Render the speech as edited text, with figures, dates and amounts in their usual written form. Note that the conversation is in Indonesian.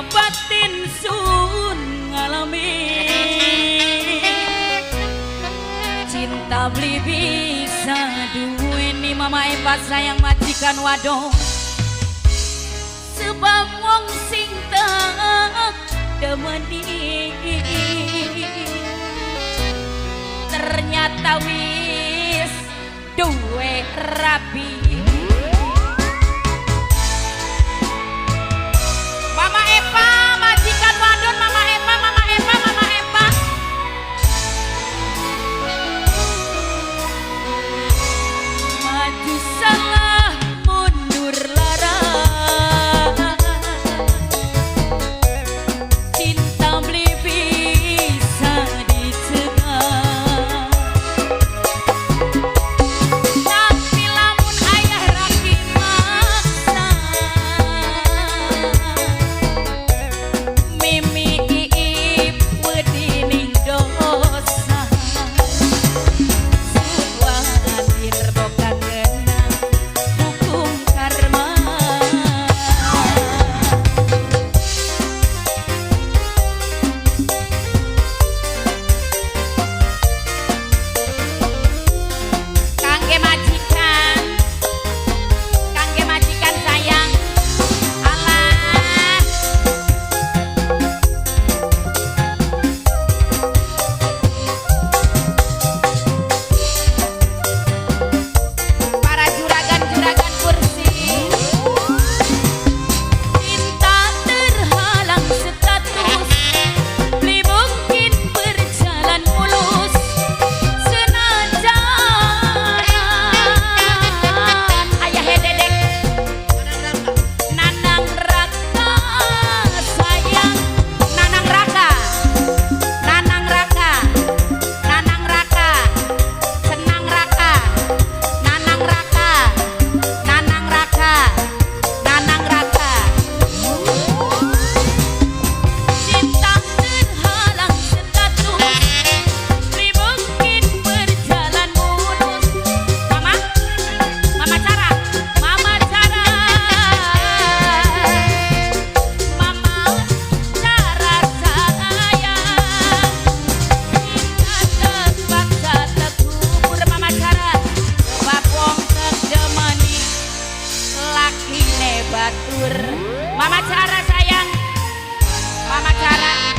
batin sun ngalami cinta beli bisa duweni mama Eva sayang majikan wadon sebab wong sing tak demeni ternyata wis duwe rapi. Mama Eva majikan wadon Mama Eva Mama Eva Mama Eva maju salah mundur lara cinta beli bisa dicegah tapi lamun ayah raki maksa mimi iip wedining dosa suwatir bokan genang hukum karma kangge majikan sayang alah para juragan-juragan kursi cinta terhalang status beli mungkin berjalan mulus senajan ayah dedek nanang raka sayang nanang raka nanang raka nanang raka senang raka nanang raka nanang raka nanang raka cinta terhalang status beli mungkin berjalan mulus mama mama cara mama cara mama cara sayang cinta terpaksa terkubur mama cara sebab wong kedemeni lakine batur mama cara sayang mama cara